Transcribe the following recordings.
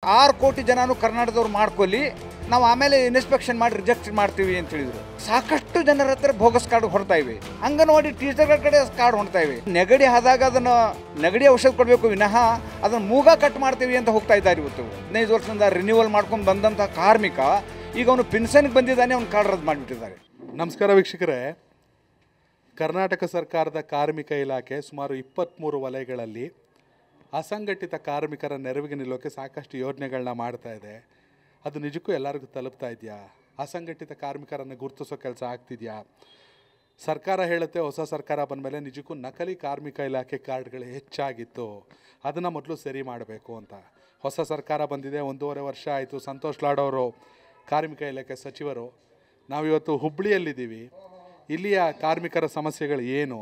6 ಕೋಟಿ ಜನನು ಕರ್ನಾಟಕದವ್ರು ಮಾಡ್ಕೊಳ್ಳಿ, ನಾವು ಆಮೇಲೆ ಇನ್ಸ್ಪೆಕ್ಷನ್ ಮಾಡಿ ರಿಜೆಕ್ಟ್ ಮಾಡ್ತೀವಿ ಅಂತ ಹೇಳಿದ್ರು. ಸಾಕಷ್ಟು ಜನರ ಹತ್ರ ಬೋಗಸ್ ಕಾರ್ಡ್ ಹೊರತಾ ಇವೆ. ಅಂಗನವಾಡಿ ಟೀಚರ್ಗಳ ಕಡೆ ಕಾರ್ಡ್ ಹೊರತಾ ಇವೆ. ನೆಗಡಿ ಆದಾಗ ಅದನ್ನು ನೆಗಡಿ ಔಷಧ ಕೊಡಬೇಕು ವಿನಃ ಅದನ್ನು ಮೂಗ ಕಟ್ ಮಾಡ್ತೀವಿ ಅಂತ ಹೋಗ್ತಾ ಇದ್ದಾರೆ. ಇವತ್ತು 15 ವರ್ಷದಿಂದ ರಿನ್ಯೂವಲ್ ಮಾಡ್ಕೊಂಡು ಬಂದಂಥ ಕಾರ್ಮಿಕ ಈಗ ಅವನು ಪೆನ್ಷನ್ಗೆ ಬಂದಿದ್ದಾನೆ, ಅವ್ನು ಕಾರ್ಡ್ ರದ್ದು ಮಾಡಿಬಿಟ್ಟಿದ್ದಾರೆ. ನಮಸ್ಕಾರ ವೀಕ್ಷಕರೇ, ಕರ್ನಾಟಕ ಸರ್ಕಾರದ ಕಾರ್ಮಿಕ ಇಲಾಖೆ ಸುಮಾರು 23 ವಲಯಗಳಲ್ಲಿ ಅಸಂಘಟಿತ ಕಾರ್ಮಿಕರ ನೆರವಿಗೆ ನಿಲ್ಲೋಕ್ಕೆ ಸಾಕಷ್ಟು ಯೋಜನೆಗಳನ್ನ ಮಾಡ್ತಾ ಇದೆ. ಅದು ನಿಜಕ್ಕೂ ಎಲ್ಲರಿಗೂ ತಲುಪ್ತಾ ಇದೆಯಾ? ಅಸಂಘಟಿತ ಕಾರ್ಮಿಕರನ್ನು ಗುರುತಿಸೋ ಕೆಲಸ ಆಗ್ತಿದೆಯಾ? ಸರ್ಕಾರ ಹೇಳುತ್ತೆ ಹೊಸ ಸರ್ಕಾರ ಬಂದ ಮೇಲೆ ನಿಜಕ್ಕೂ ನಕಲಿ ಕಾರ್ಮಿಕ ಇಲಾಖೆ ಕಾರ್ಡ್ಗಳು ಹೆಚ್ಚಾಗಿತ್ತು, ಅದನ್ನು ಮೊದಲು ಸರಿ ಮಾಡಬೇಕು ಅಂತ. ಹೊಸ ಸರ್ಕಾರ ಬಂದಿದೆ, 1.5 ವರ್ಷ ಆಯಿತು. ಸಂತೋಷ್ ಲಾಡ್ ಅವರು ಕಾರ್ಮಿಕ ಇಲಾಖೆ ಸಚಿವರು. ನಾವಿವತ್ತು ಹುಬ್ಬಳ್ಳಿಯಲ್ಲಿದ್ದೀವಿ. ಇಲ್ಲಿಯ ಕಾರ್ಮಿಕರ ಸಮಸ್ಯೆಗಳು ಏನು?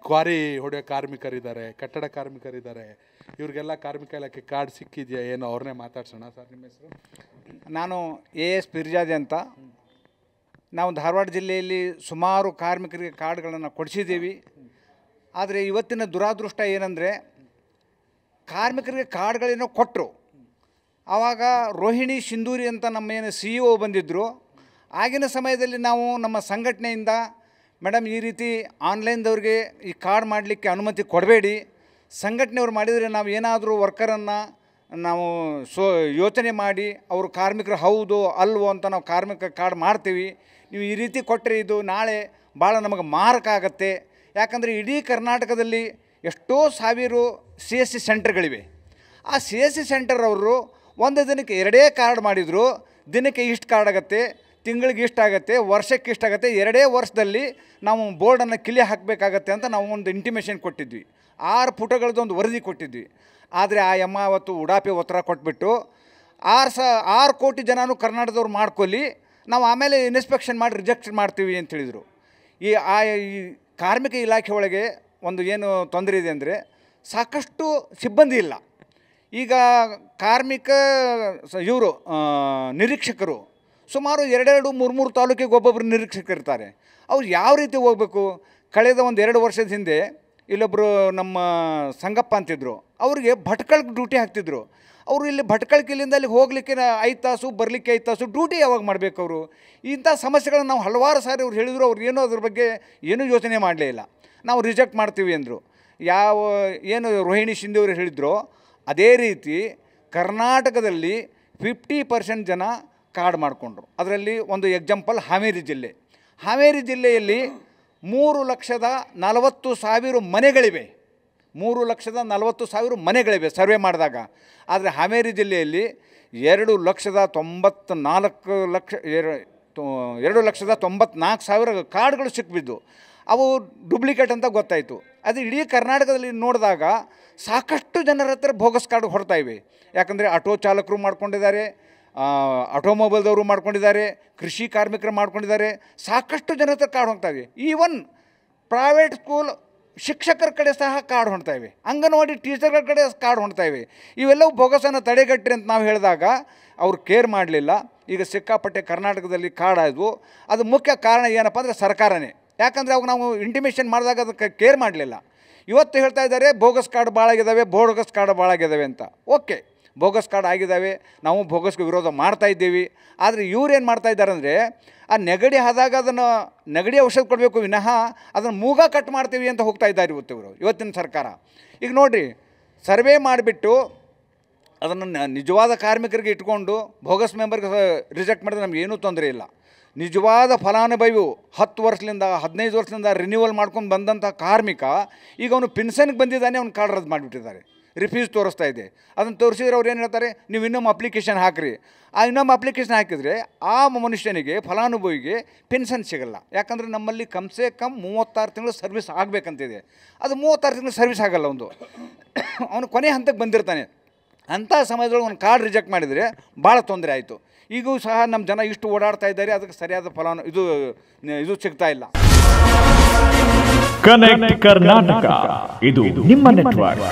ಕ್ವಾರಿ ಹೊಡೆಯೋ ಕಾರ್ಮಿಕರಿದ್ದಾರೆ, ಕಟ್ಟಡ ಕಾರ್ಮಿಕರಿದ್ದಾರೆ, ಇವ್ರಿಗೆಲ್ಲ ಕಾರ್ಮಿಕ ಇಲಾಖೆ ಕಾರ್ಡ್ ಸಿಕ್ಕಿದೆಯಾ ಏನೋ? ಅವ್ರನ್ನೇ ಮಾತಾಡ್ಸೋಣ. ಸರ್, ನಿಮ್ಮ ಹೆಸರು? ನಾನು AS ಪಿರ್ಜಾದಿ ಅಂತ. ನಾವು ಧಾರವಾಡ ಜಿಲ್ಲೆಯಲ್ಲಿ ಸುಮಾರು ಕಾರ್ಮಿಕರಿಗೆ ಕಾರ್ಡ್ಗಳನ್ನು ಕೊಡಿಸಿದ್ದೀವಿ. ಆದರೆ ಇವತ್ತಿನ ದುರಾದೃಷ್ಟ ಏನಂದರೆ, ಕಾರ್ಮಿಕರಿಗೆ ಕಾರ್ಡ್ಗಳೇನೋ ಕೊಟ್ಟರು. ಆವಾಗ ರೋಹಿಣಿ ಸಿಂಧೂರಿ ಅಂತ ನಮ್ಮೇನು CEO ಬಂದಿದ್ದರು. ಆಗಿನ ಸಮಯದಲ್ಲಿ ನಾವು ನಮ್ಮ ಸಂಘಟನೆಯಿಂದ, ಮೇಡಮ್ ಈ ರೀತಿ ಆನ್ಲೈನ್ದವ್ರಿಗೆ ಈ ಕಾರ್ಡ್ ಮಾಡಲಿಕ್ಕೆ ಅನುಮತಿ ಕೊಡಬೇಡಿ, ಸಂಘಟನೆಯವ್ರು ಮಾಡಿದರೆ ನಾವು ಏನಾದರೂ ವರ್ಕರನ್ನು ನಾವು ಯೋಚನೆ ಮಾಡಿ ಅವರು ಕಾರ್ಮಿಕರು ಹೌದು ಅಲ್ವೋ ಅಂತ ನಾವು ಕಾರ್ಮಿಕ ಕಾರ್ಡ್ ಮಾಡ್ತೀವಿ, ನೀವು ಈ ರೀತಿ ಕೊಟ್ಟರೆ ಇದು ನಾಳೆ ಭಾಳ ನಮಗೆ ಮಾರಕ ಆಗುತ್ತೆ. ಯಾಕಂದರೆ ಇಡೀ ಕರ್ನಾಟಕದಲ್ಲಿ ಎಷ್ಟೋ ಸಾವಿರ CSC ಸೆಂಟರ್ಗಳಿವೆ. ಆ CSC ಸೆಂಟರ್ ಅವರು ಒಂದು ದಿನಕ್ಕೆ 2 ಕಾರ್ಡ್ ಮಾಡಿದರು. ದಿನಕ್ಕೆ ಇಷ್ಟು ಕಾರ್ಡ್ ಆಗುತ್ತೆ, ತಿಂಗಳಿಗೆ ಇಷ್ಟಾಗತ್ತೆ, ವರ್ಷಕ್ಕೆ ಇಷ್ಟಾಗತ್ತೆ, 2 ವರ್ಷದಲ್ಲಿ ನಾವು ಬೋರ್ಡನ್ನು ಕಿಲಿ ಹಾಕಬೇಕಾಗತ್ತೆ ಅಂತ ನಾವು ಒಂದು ಇಂಟಿಮೇಷನ್ ಕೊಟ್ಟಿದ್ವಿ. 6 ಪುಟಗಳದ್ದೊಂದು ವರದಿ ಕೊಟ್ಟಿದ್ವಿ. ಆದರೆ ಆ ಅಮ್ಮ ಅವತ್ತು ಉಡಾಪಿ ಉತ್ತರ ಕೊಟ್ಬಿಟ್ಟು 6 ಕೋಟಿ ಜನನು ಕರ್ನಾಟಕದವ್ರು ಮಾಡ್ಕೊಳ್ಳಿ, ನಾವು ಆಮೇಲೆ ಇನ್ಸ್ಪೆಕ್ಷನ್ ಮಾಡಿ ರಿಜೆಕ್ಟ್ ಮಾಡ್ತೀವಿ ಅಂತ ಹೇಳಿದರು. ಈ ಕಾರ್ಮಿಕ ಇಲಾಖೆ ಒಳಗೆ ಒಂದು ಏನು ತೊಂದರೆ ಇದೆ ಅಂದರೆ, ಸಾಕಷ್ಟು ಸಿಬ್ಬಂದಿ ಇಲ್ಲ. ಈಗ ಕಾರ್ಮಿಕ ಇವರು ನಿರೀಕ್ಷಕರು ಸುಮಾರು 2-3 ತಾಲೂಕಿಗೆ ಒಬ್ಬೊಬ್ಬರು ನಿರೀಕ್ಷಕರಿರ್ತಾರೆ. ಅವ್ರು ಯಾವ ರೀತಿ ಹೋಗಬೇಕು? ಕಳೆದ 1-2 ವರ್ಷದ ಹಿಂದೆ ಇಲ್ಲೊಬ್ಬರು ನಮ್ಮ ಸಂಗಪ್ಪ ಅಂತಿದ್ರು, ಅವರಿಗೆ ಭಟ್ಕಳಕ್ಕೆ ಡ್ಯೂಟಿ ಹಾಕ್ತಿದ್ರು. ಅವರು ಇಲ್ಲಿ ಭಟ್ಕಳಕ್ಕೆ ಇಲ್ಲಿಂದ ಅಲ್ಲಿ ಹೋಗಲಿಕ್ಕೆ 5 ತಾಸು, ಬರಲಿಕ್ಕೆ 5 ತಾಸು, ಡ್ಯೂಟಿ ಯಾವಾಗ ಮಾಡಬೇಕು ಅವರು? ಇಂಥ ಸಮಸ್ಯೆಗಳನ್ನು ನಾವು ಹಲವಾರು ಸಾರಿ ಅವ್ರು ಹೇಳಿದ್ರು. ಅವ್ರು ಏನೂ ಅದ್ರ ಬಗ್ಗೆ ಏನೂ ಯೋಚನೆ ಮಾಡಲೇ ಇಲ್ಲ. ನಾವು ರಿಜೆಕ್ಟ್ ಮಾಡ್ತೀವಿ ಅಂದರು. ಏನು ರೋಹಿಣಿ ಶಿಂದೆ ಅವರು ಹೇಳಿದ್ರು ಅದೇ ರೀತಿ ಕರ್ನಾಟಕದಲ್ಲಿ 50% ಜನ ಕಾರ್ಡ್ ಮಾಡಿಕೊಂಡ್ರು. ಅದರಲ್ಲಿ ಒಂದು ಎಕ್ಸಾಂಪಲ್ ಹಾವೇರಿ ಜಿಲ್ಲೆ. ಹಾವೇರಿ ಜಿಲ್ಲೆಯಲ್ಲಿ 3,40,000 ಮನೆಗಳಿವೆ. 3,40,000 ಮನೆಗಳಿವೆ ಸರ್ವೆ ಮಾಡಿದಾಗ. ಆದರೆ ಹಾವೇರಿ ಜಿಲ್ಲೆಯಲ್ಲಿ 2,94,000 ಕಾರ್ಡ್ಗಳು ಸಿಕ್ಬಿದ್ದು. ಅವು ಡೂಪ್ಲಿಕೇಟ್ ಅಂತ ಗೊತ್ತಾಯಿತು. ಅದು ಇಡೀ ಕರ್ನಾಟಕದಲ್ಲಿ ನೋಡಿದಾಗ ಸಾಕಷ್ಟು ಜನರ ಹತ್ರ ಬೋಗಸ್ ಕಾರ್ಡ್ ಹೊರತಾ ಇವೆ. ಯಾಕಂದರೆ ಆಟೋ ಚಾಲಕರು ಮಾಡ್ಕೊಂಡಿದ್ದಾರೆ, ಆಟೋಮೊಬೈಲ್ದವರು ಮಾಡ್ಕೊಂಡಿದ್ದಾರೆ, ಕೃಷಿ ಕಾರ್ಮಿಕರು ಮಾಡ್ಕೊಂಡಿದ್ದಾರೆ, ಸಾಕಷ್ಟು ಜನ ಹತ್ರ ಕಾರ್ಡ್ ಹೋಗ್ತಾ ಇವೆ. ಈವನ್ ಪ್ರೈವೇಟ್ ಸ್ಕೂಲ್ ಶಿಕ್ಷಕರ ಕಡೆ ಸಹ ಕಾರ್ಡ್ ಹೊಣ್ತಾ ಇವೆ, ಅಂಗನವಾಡಿ ಟೀಚರ್ಗಳ ಕಡೆ ಕಾರ್ಡ್ ಹೊಣ್ತಾ ಇವೆ. ಇವೆಲ್ಲವೂ ಬೋಗಸನ್ನು ತಡೆಗಟ್ಟಿರಿ ಅಂತ ನಾವು ಹೇಳಿದಾಗ ಅವ್ರು ಕೇರ್ ಮಾಡಲಿಲ್ಲ. ಈಗ ಸಿಕ್ಕಾಪಟ್ಟೆ ಕರ್ನಾಟಕದಲ್ಲಿ ಕಾರ್ಡ್ ಆದವು. ಅದು ಮುಖ್ಯ ಕಾರಣ ಏನಪ್ಪ ಅಂದರೆ ಸರ್ಕಾರನೇ. ಯಾಕಂದರೆ ಅವಾಗ ನಾವು ಇಂಟಿಮೇಷನ್ ಮಾಡಿದಾಗ ಅದಕ್ಕೆ ಕೇರ್ ಮಾಡಲಿಲ್ಲ. ಇವತ್ತು ಹೇಳ್ತಾ ಇದ್ದಾರೆ ಬೋಗಸ್ ಕಾರ್ಡ್ ಭಾಳ ಆಗಿದ್ದಾವೆ, ಬೋಗಸ್ ಕಾರ್ಡ್ ಭಾಳ ಆಗಿದ್ದಾವೆ ಅಂತ. ಓಕೆ, ಬೋಗಸ್ ಕಾರ್ಡ್ ಆಗಿದ್ದಾವೆ, ನಾವು ಬೋಗಸ್ಗೆ ವಿರೋಧ ಮಾಡ್ತಾ ಇದ್ದೀವಿ. ಆದರೆ ಇವ್ರು ಏನು ಮಾಡ್ತಾ ಇದ್ದಾರೆ ಅಂದರೆ, ಆ ನೆಗಡಿ ಆದಾಗ ಅದನ್ನು ನೆಗಡಿ ಔಷಧ ಕೊಡಬೇಕು ವಿನಃ ಅದನ್ನು ಮೂಗ ಕಟ್ ಮಾಡ್ತೀವಿ ಅಂತ ಹೋಗ್ತಾ ಇದ್ದಾರೆ ಇವತ್ತಿನ ಸರ್ಕಾರ. ಈಗ ನೋಡಿರಿ, ಸರ್ವೆ ಮಾಡಿಬಿಟ್ಟು ಅದನ್ನು ನಿಜವಾದ ಕಾರ್ಮಿಕರಿಗೆ ಇಟ್ಕೊಂಡು ಬೋಗಸ್ ಮೆಂಬರ್ಗೆ ರಿಜೆಕ್ಟ್ ಮಾಡಿದ್ರೆ ನಮಗೇನೂ ತೊಂದರೆ ಇಲ್ಲ. ನಿಜವಾದ ಫಲಾನುಭವಿಯು 10 ವರ್ಷದಿಂದ 15 ವರ್ಷದಿಂದ ರಿನ್ಯೂವಲ್ ಮಾಡ್ಕೊಂಡು ಬಂದಂಥ ಕಾರ್ಮಿಕ ಈಗ ಅವನು ಪೆನ್ಷನ್ಗೆ ಬಂದಿದ್ದಾನೆ, ಅವ್ನು ಕಾರ್ಡ್ ರದ್ದು ಮಾಡಿಬಿಟ್ಟಿದ್ದಾರೆ. ರಿಫ್ಯೂಸ್ ತೋರಿಸ್ತಾ ಇದೆ. ಅದನ್ನು ತೋರಿಸಿದ್ರೆ ಅವ್ರು ಏನು ಹೇಳ್ತಾರೆ, ನೀವು ಇನ್ನೊಮ್ಮೆ ಅಪ್ಲಿಕೇಶನ್ ಹಾಕಿರಿ. ಆ ಇನ್ನೊಮ್ಮೆ ಅಪ್ಲಿಕೇಶನ್ ಹಾಕಿದರೆ ಆ ಮನುಷ್ಯನಿಗೆ ಫಲಾನುಭವಿಗೆ ಪೆನ್ಷನ್ ಸಿಗಲ್ಲ. ಯಾಕಂದರೆ ನಮ್ಮಲ್ಲಿ ಕಮ್ಸೆ ಕಮ್ 36 ತಿಂಗಳು ಸರ್ವಿಸ್ ಆಗಬೇಕಂತಿದೆ. ಅದು 36 ತಿಂಗಳು ಸರ್ವಿಸ್ ಆಗಲ್ಲ. ಅವನು ಕೊನೆ ಹಂತಕ್ಕೆ ಬಂದಿರ್ತಾನೆ. ಅಂಥ ಸಮಯದೊಳಗೆ ಒಂದು ಕಾರ್ಡ್ ರಿಜೆಕ್ಟ್ ಮಾಡಿದರೆ ಭಾಳ ತೊಂದರೆ ಆಯಿತು. ಈಗೂ ಸಹ ನಮ್ಮ ಜನ ಇಷ್ಟು ಓಡಾಡ್ತಾ ಇದ್ದಾರೆ, ಅದಕ್ಕೆ ಸರಿಯಾದ ಇದು ಸಿಗ್ತಾ ಇಲ್ಲ. ಕನೆಕ್ಟ್ ಕರ್ನಾಟಕ, ಇದು ನಿಮ್ಮ ನೆಟ್ವರ್ಕ್.